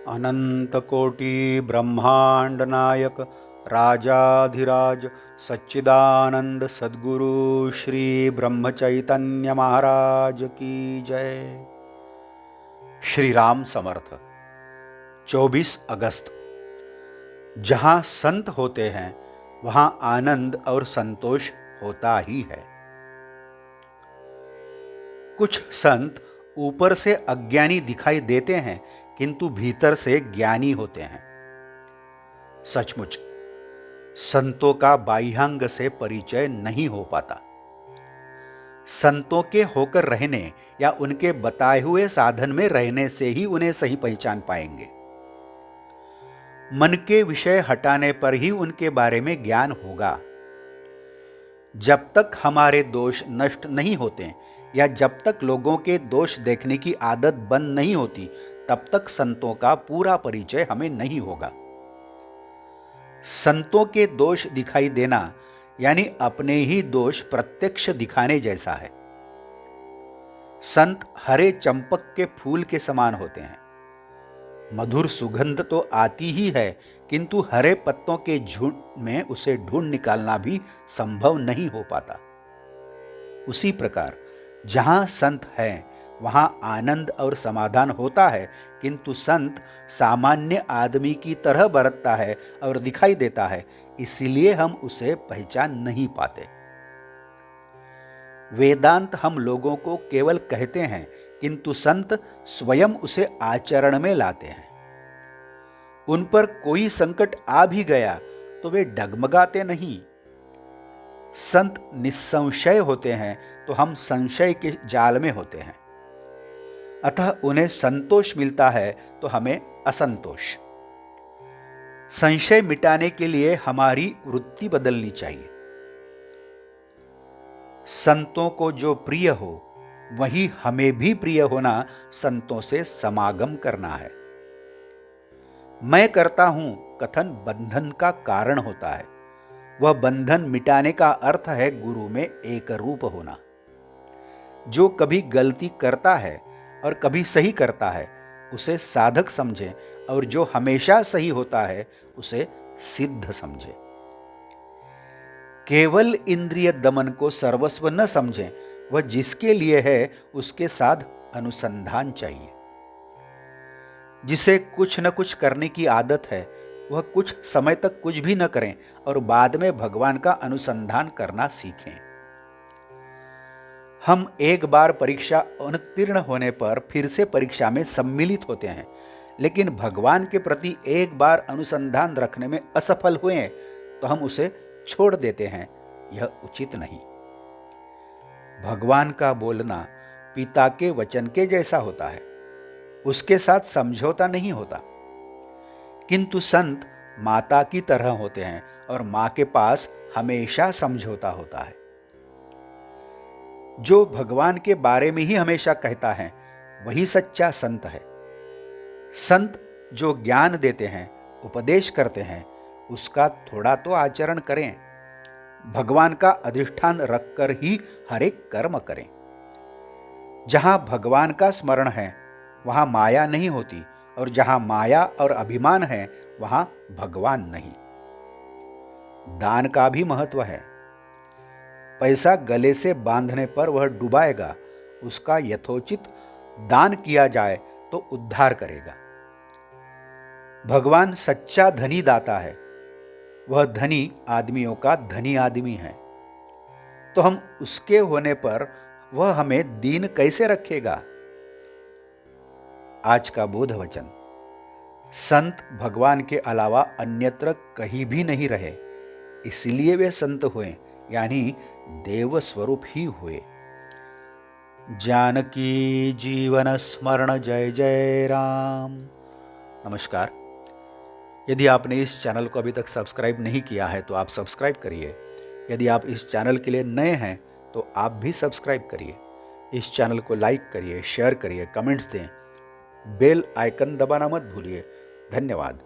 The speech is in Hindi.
अनंतकोटि ब्रह्मांड नायक राजाधिराज सच्चिदानंद सद्गुरु श्री ब्रह्म चैतन्य महाराज की जय। श्री राम समर्थ। 24 अगस्त। जहाँ संत होते हैं वहाँ आनंद और संतोष होता ही है। कुछ संत ऊपर से अज्ञानी दिखाई देते हैं किंतु भीतर से ज्ञानी होते हैं। सचमुच संतों का बाह्यांग से परिचय नहीं हो पाता। संतों के होकर रहने या उनके बताए हुए साधन में रहने से ही उन्हें सही पहचान पाएंगे। मन के विषय हटाने पर ही उनके बारे में ज्ञान होगा। जब तक हमारे दोष नष्ट नहीं होते या जब तक लोगों के दोष देखने की आदत बंद नहीं होती तब तक संतों का पूरा परिचय हमें नहीं होगा। संतों के दोष दिखाई देना यानी अपने ही दोष प्रत्यक्ष दिखाने जैसा है। संत हरे चंपक के फूल के समान होते हैं। मधुर सुगंध तो आती ही है किंतु हरे पत्तों के झुंड में उसे ढूंढ निकालना भी संभव नहीं हो पाता। उसी प्रकार जहां संत हैं वहां आनंद और समाधान होता है किंतु संत सामान्य आदमी की तरह बरतता है और दिखाई देता है, इसलिए हम उसे पहचान नहीं पाते। वेदांत हम लोगों को केवल कहते हैं किंतु संत स्वयं उसे आचरण में लाते हैं। उन पर कोई संकट आ भी गया तो वे डगमगाते नहीं। संत निस्संशय होते हैं तो हम संशय के जाल में होते हैं। अतः उन्हें संतोष मिलता है तो हमें असंतोष। संशय मिटाने के लिए हमारी वृत्ति बदलनी चाहिए। संतों को जो प्रिय हो वही हमें भी प्रिय होना संतों से समागम करना है। मैं करता हूं कथन बंधन का कारण होता है। वह बंधन मिटाने का अर्थ है गुरु में एक रूप होना। जो कभी गलती करता है और कभी सही करता है उसे साधक समझें और जो हमेशा सही होता है उसे सिद्ध समझें। केवल इंद्रिय दमन को सर्वस्व न समझें। वह जिसके लिए है उसके साथ अनुसंधान चाहिए। जिसे कुछ न कुछ करने की आदत है वह कुछ समय तक कुछ भी न करें और बाद में भगवान का अनुसंधान करना सीखें। हम एक बार परीक्षा उत्तीर्ण होने पर फिर से परीक्षा में सम्मिलित होते हैं, लेकिन भगवान के प्रति एक बार अनुसंधान रखने में असफल हुए तो हम उसे छोड़ देते हैं। यह उचित नहीं। भगवान का बोलना पिता के वचन के जैसा होता है, उसके साथ समझौता नहीं होता। किंतु संत माता की तरह होते हैं और मां के पास हमेशा समझौता होता है। जो भगवान के बारे में ही हमेशा कहता है वही सच्चा संत है। संत जो ज्ञान देते हैं, उपदेश करते हैं, उसका थोड़ा तो आचरण करें। भगवान का अधिष्ठान रखकर ही हर एक कर्म करें। जहां भगवान का स्मरण है वहां माया नहीं होती और जहां माया और अभिमान है वहां भगवान नहीं। दान का भी महत्व है। पैसा गले से बांधने पर वह डुबाएगा, उसका यथोचित दान किया जाए तो उद्धार करेगा। भगवान सच्चा धनी दाता है। वह धनी आदमियों का धनी आदमी है, तो हम उसके होने पर वह हमें दीन कैसे रखेगा। आज का बोध वचन। संत भगवान के अलावा अन्यत्र कहीं भी नहीं रहे, इसलिए वे संत हुए, यानी देव स्वरूप ही हुए। जानकी जीवन स्मरण जय जय राम। नमस्कार। यदि आपने इस चैनल को अभी तक सब्सक्राइब नहीं किया है तो आप सब्सक्राइब करिए। यदि आप इस चैनल के लिए नए हैं तो आप भी सब्सक्राइब करिए। इस चैनल को लाइक करिए, शेयर करिए, कमेंट्स दें। बेल आइकन दबाना मत भूलिए। धन्यवाद।